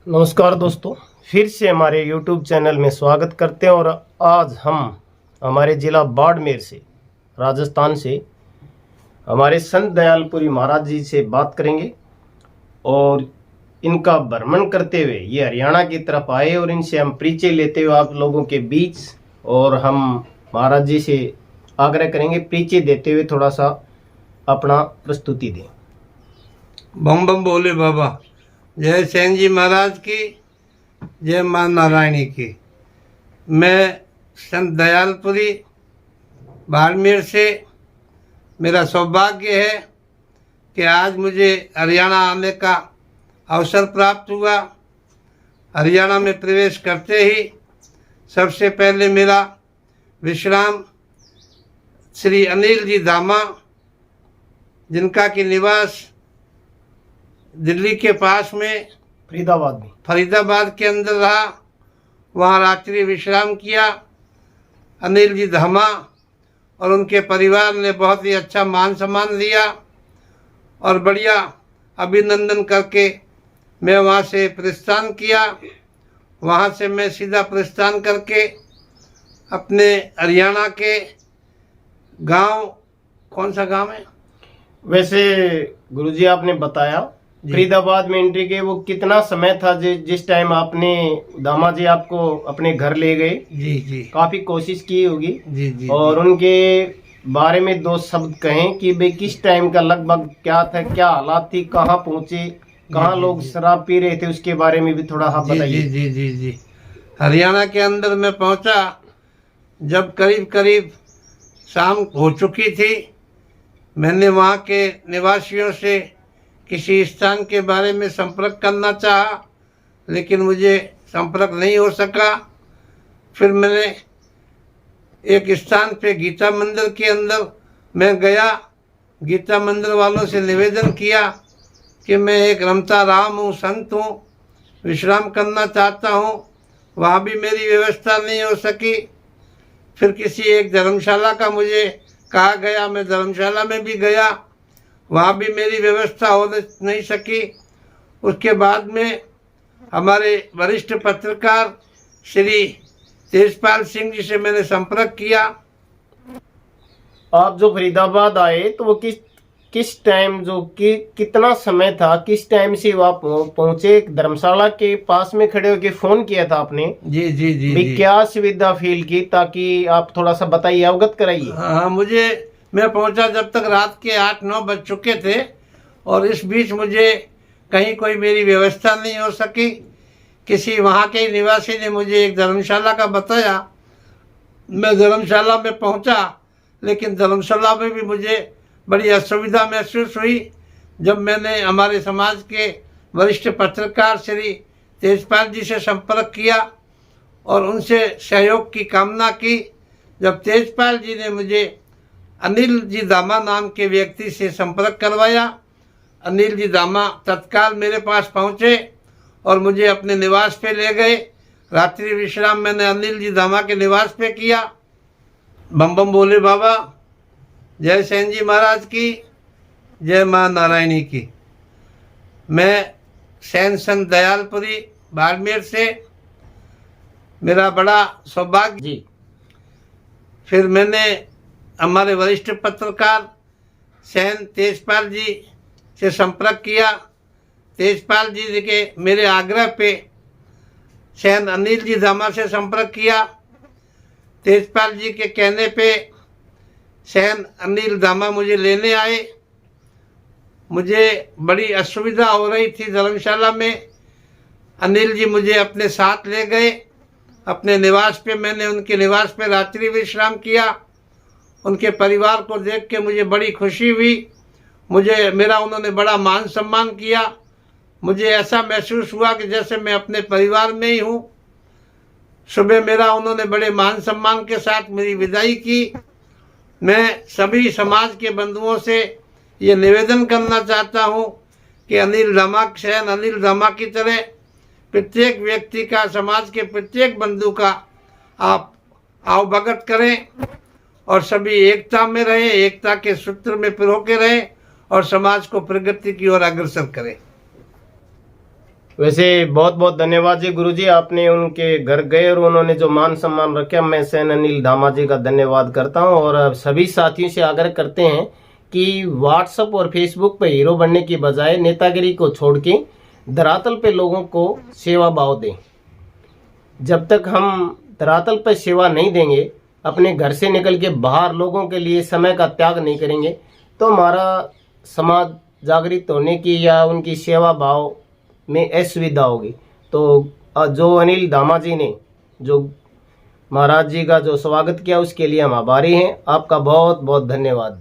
नमस्कार दोस्तों, फिर से हमारे YouTube चैनल में स्वागत करते हैं। और आज हम हमारे ज़िला बाड़मेर से, राजस्थान से, हमारे संत दयालपुरी महाराज जी से बात करेंगे। और इनका भ्रमण करते हुए ये हरियाणा की तरफ आए और इनसे हम परिचय लेते हुए आप लोगों के बीच, और हम महाराज जी से आग्रह करेंगे परिचय देते हुए थोड़ा सा अपना प्रस्तुति दें। बम बम बोले बाबा। जय सेन जी महाराज की, जय मां नारायणी की। मैं संत दयालपुरी बाड़मेर से, मेरा सौभाग्य है कि आज मुझे हरियाणा आने का अवसर प्राप्त हुआ। हरियाणा में प्रवेश करते ही सबसे पहले मेरा विश्राम श्री अनिल जी धामा, जिनका की निवास दिल्ली के पास में फरीदाबाद के अंदर रहा। वहाँ रात्रि विश्राम किया। अनिल जी धामा और उनके परिवार ने बहुत ही अच्छा मान सम्मान दिया और बढ़िया अभिनंदन करके मैं वहाँ से प्रस्थान किया। वहाँ से मैं सीधा प्रस्थान करके अपने हरियाणा के गांव, कौन सा गांव है वैसे गुरुजी आपने बताया फरीदाबाद में एंट्री के, वो कितना समय था जिस टाइम आपने दामा जी आपको अपने घर ले गए? जी काफी कोशिश की होगी। जी और उनके बारे में दो शब्द कहें कि भाई किस टाइम का लगभग क्या था, क्या हालात थी, कहाँ पहुंचे, कहाँ लोग शराब पी रहे थे, उसके बारे में भी थोड़ा आप बताइए। जी। हरियाणा के अंदर मैं पहुंचा जब करीब शाम हो चुकी थी। मैंने वहाँ के निवासियों से किसी स्थान के बारे में संपर्क करना चाहा, लेकिन मुझे संपर्क नहीं हो सका। फिर मैंने एक स्थान पे गीता मंदिर के अंदर मैं गया। गीता मंदिर वालों से निवेदन किया कि मैं एक रमता राम हूँ, संत हूँ, विश्राम करना चाहता हूँ। वहाँ भी मेरी व्यवस्था नहीं हो सकी। फिर किसी एक धर्मशाला का मुझे कहा गया, मैं धर्मशाला में भी गया, वहाँ भी मेरी व्यवस्था हो नहीं सकी। उसके बाद में हमारे वरिष्ठ पत्रकार श्री तेजपाल सिंह जी से मैंने संपर्क किया। आप जो फरीदाबाद आए तो वो किस टाइम, जो कि कितना समय था, किस टाइम से आप पहुंचे? धर्मशाला के पास में खड़े होकर फोन किया था आपने? जी। क्या सुविधा फील की, ताकि आप थोड़ा सा बताइए, अवगत कराइए। हाँ, मैं पहुंचा जब तक रात के 8-9 बज चुके थे और इस बीच मुझे कहीं कोई मेरी व्यवस्था नहीं हो सकी। किसी वहाँ के निवासी ने मुझे एक धर्मशाला का बताया। मैं धर्मशाला में पहुंचा, लेकिन धर्मशाला में भी मुझे बड़ी असुविधा महसूस हुई। जब मैंने हमारे समाज के वरिष्ठ पत्रकार श्री तेजपाल जी से संपर्क किया और उनसे सहयोग की कामना की, जब तेजपाल जी ने मुझे अनिल जी दामा नाम के व्यक्ति से संपर्क करवाया, अनिल जी दामा तत्काल मेरे पास पहुंचे और मुझे अपने निवास पे ले गए। रात्रि विश्राम मैंने अनिल जी दामा के निवास पे किया। बम बम बोले बाबा। जय सेन जी महाराज की, जय मां नारायणी की। मैं सेन संत दयालपुरी बाड़मेर से, मेरा बड़ा सौभाग्य जी। फिर मैंने हमारे वरिष्ठ पत्रकार सेन तेजपाल जी से संपर्क किया। तेजपाल जी के मेरे आग्रह पे सेन अनिल जी धामा से संपर्क किया। तेजपाल जी के कहने पे सेन अनिल धामा मुझे लेने आए। मुझे बड़ी असुविधा हो रही थी धर्मशाला में। अनिल जी मुझे अपने साथ ले गए अपने निवास पे। मैंने उनके निवास पे रात्रि विश्राम किया। उनके परिवार को देख के मुझे बड़ी खुशी हुई। मेरा उन्होंने बड़ा मान सम्मान किया। मुझे ऐसा महसूस हुआ कि जैसे मैं अपने परिवार में ही हूँ। सुबह मेरा उन्होंने बड़े मान सम्मान के साथ मेरी विदाई की। मैं सभी समाज के बंधुओं से ये निवेदन करना चाहता हूँ कि अनिल धामा की तरह प्रत्येक व्यक्ति का, समाज के प्रत्येक बंधु का आप आवभगत करें और सभी एकता में रहें, एकता के सूत्र में पिरो के रहें और समाज को प्रगति की ओर अग्रसर करें। वैसे बहुत बहुत धन्यवाद जी गुरुजी, आपने उनके घर गए और उन्होंने जो मान सम्मान रखा, मैं सेन अनिल धामा जी का धन्यवाद करता हूं। और सभी साथियों से आग्रह करते हैं कि व्हाट्सएप और फेसबुक पे हीरो बनने की बजाय नेतागिरी को छोड़ के धरातल पे लोगों को सेवा भाव दें। जब तक हम धरातल पर सेवा नहीं देंगे, अपने घर से निकल के बाहर लोगों के लिए समय का त्याग नहीं करेंगे, तो हमारा समाज जागृत होने की या उनकी सेवा भाव में असुविधा होगी। तो जो अनिल धामा जी ने जो महाराज जी का जो स्वागत किया, उसके लिए हम आभारी हैं। आपका बहुत बहुत धन्यवाद।